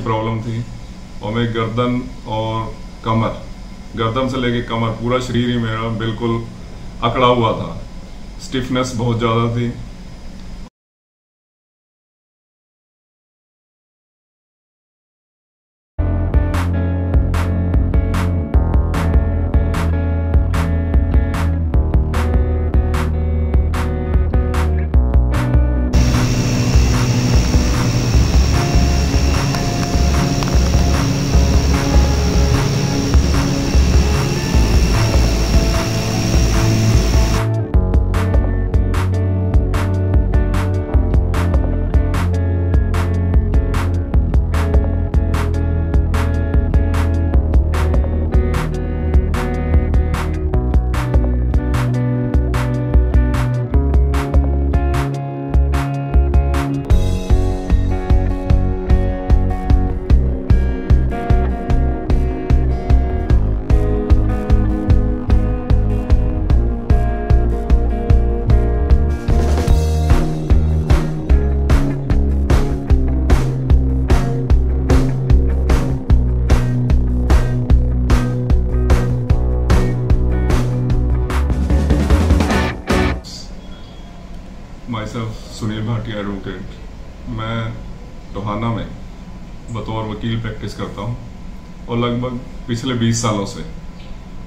Problem थी और मेरी गर्दन और कमर, गर्दन से लेके कमर, पूरा शरीर ही मेरा बिल्कुल अकड़ा हुआ था। स्टिफनेस बहुत ज़्यादा थी। Myself Sunil Bhatia advocate. मैं टोहाना में बतौर वकील प्रैक्टिस करता हूँ और लगभग पिछले 20 सालों से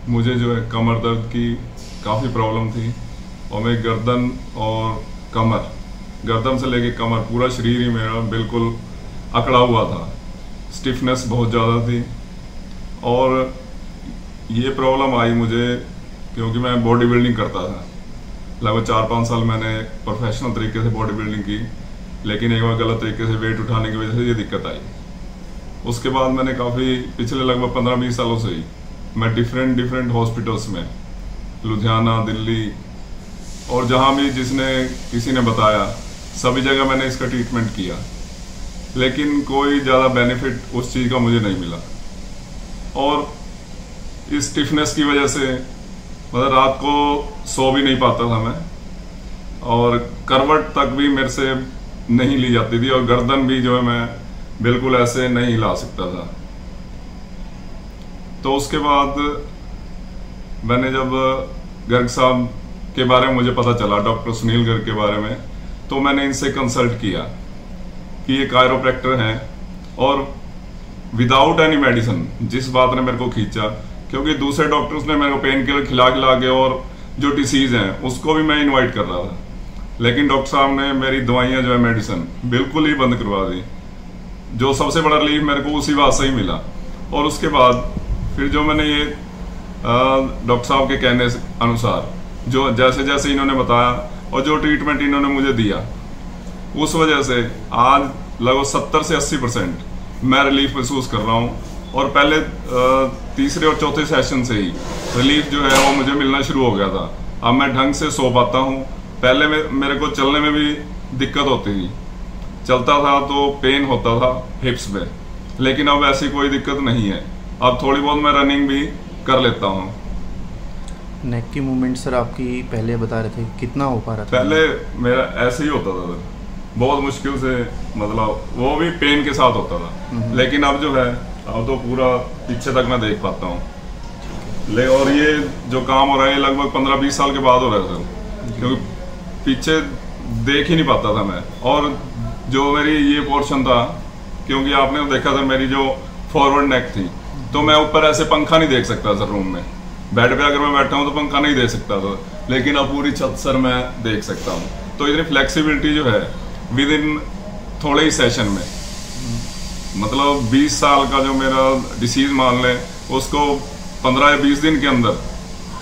मुझे जो है कमर दर्द की काफ़ी प्रॉब्लम थी और मेरी गर्दन और कमर, गर्दन से लेके कमर, पूरा शरीर ही मेरा बिल्कुल अकड़ा हुआ था। स्टिफनेस बहुत ज़्यादा थी और ये प्रॉब्लम आई मुझे क्योंकि मैं बॉडी बिल्डिंग करता था। लगभग 4-5 साल मैंने प्रोफेशनल तरीके से बॉडी बिल्डिंग की, लेकिन एक बार गलत तरीके से वेट उठाने की वजह से ये दिक्कत आई। उसके बाद मैंने काफ़ी पिछले लगभग 15-20 सालों से ही मैं डिफरेंट हॉस्पिटल्स में, लुधियाना, दिल्ली और जहाँ भी किसी ने बताया, सभी जगह मैंने इसका ट्रीटमेंट किया, लेकिन कोई ज़्यादा बेनिफिट उस चीज़ का मुझे नहीं मिला। और इस स्टिफनेस की वजह से मतलब रात को सो भी नहीं पाता था मैं, और करवट तक भी मेरे से नहीं ली जाती थी और गर्दन भी जो है मैं बिल्कुल ऐसे नहीं हिला सकता था। तो उसके बाद मैंने जब गर्ग साहब के बारे में मुझे पता चला, डॉक्टर सुनील गर्ग के बारे में, तो मैंने इनसे कंसल्ट किया कि ये कायरोप्रैक्टर हैं और विदाउट एनी मेडिसिन। जिस बात ने मेरे को खींचा, क्योंकि दूसरे डॉक्टर्स ने मेरे को पेन किलर खिला के और जो डिसीज हैं उसको भी मैं इनवाइट कर रहा था, लेकिन डॉक्टर साहब ने मेरी दवाइयाँ जो है मेडिसिन बिल्कुल ही बंद करवा दी। जो सबसे बड़ा रिलीफ मेरे को उसी बात से ही मिला। और उसके बाद फिर जो मैंने ये डॉक्टर साहब के कहने अनुसार जो जैसे इन्होंने बताया और जो ट्रीटमेंट इन्होंने मुझे दिया, उस वजह से आज लगभग 70 से 80% मैं रिलीफ महसूस कर रहा हूँ। और पहले तीसरे और चौथे सेशन से ही रिलीफ जो है वो मुझे मिलना शुरू हो गया था। अब मैं ढंग से सो पाता हूँ। पहले मेरे को चलने में भी दिक्कत होती थी, चलता था तो पेन होता था हिप्स में, लेकिन अब ऐसी कोई दिक्कत नहीं है। अब थोड़ी बहुत मैं रनिंग भी कर लेता हूँ। नेक की मूवमेंट सर आपकी पहले बता रहे थे, कितना हो पा रहा था? पहले मेरा ऐसे ही होता था, बहुत मुश्किल से, मतलब वो भी पेन के साथ होता था, लेकिन अब जो है अब तो पूरा पीछे तक मैं देख पाता हूँ। और ये जो काम हो रहा है लगभग 15-20 साल के बाद हो रहा है सर, क्योंकि पीछे देख ही नहीं पाता था मैं। और जो मेरी ये पोर्शन था, क्योंकि आपने देखा था मेरी जो फॉरवर्ड नेक थी, तो मैं ऊपर ऐसे पंखा नहीं देख सकता सर। रूम में बेड पे अगर मैं बैठा हूँ तो पंखा नहीं देख सकता था, लेकिन अब पूरी छत सर मैं देख सकता हूँ। तो इतनी फ्लेक्सिबिलिटी जो है विद इन थोड़े ही सेशन में, मतलब 20 साल का जो मेरा डिसीज मान लें, उसको 15 या 20 दिन के अंदर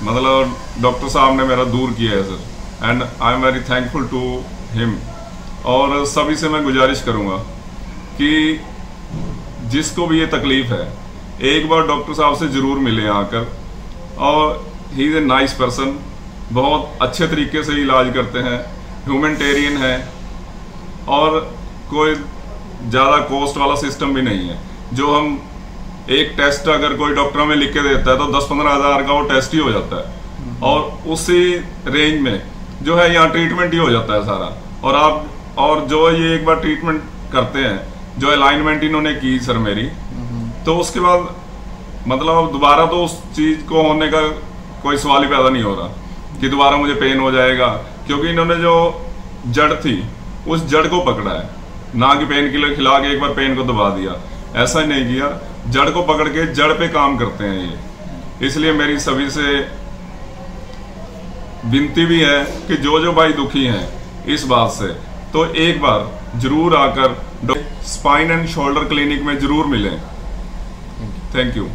मतलब डॉक्टर साहब ने मेरा दूर किया है sir. And I am very thankful to him. और सभी से मैं गुजारिश करूंगा कि जिसको भी ये तकलीफ है, एक बार डॉक्टर साहब से जरूर मिले आकर। और he is a nice person, बहुत अच्छे तरीके से इलाज करते हैं, ह्यूमैनिटेरियन है, और कोई ज़्यादा कॉस्ट वाला सिस्टम भी नहीं है। जो हम एक टेस्ट अगर कोई डॉक्टर हमें लिख के देता है तो 10-15 हज़ार का वो टेस्ट ही हो जाता है, और उसी रेंज में जो है यहाँ ट्रीटमेंट ही हो जाता है सारा। और जो ये एक बार ट्रीटमेंट करते हैं जो अलाइनमेंट इन्होंने की सर मेरी, तो उसके बाद मतलब अब दोबारा तो उस चीज को होने का कोई सवाल ही पैदा नहीं हो रहा कि दोबारा मुझे पेन हो जाएगा, क्योंकि इन्होंने जो जड़ थी उस जड़ को पकड़ा है, ना कि पेन किलर खिला के एक बार पेन को दबा दिया, ऐसा ही नहीं किया। जड़ को पकड़ के जड़ पे काम करते हैं ये। इसलिए मेरी सभी से विनती भी है कि जो भाई दुखी हैं इस बात से, तो एक बार जरूर आकर स्पाइन एंड शोल्डर क्लिनिक में जरूर मिलें। Thank you.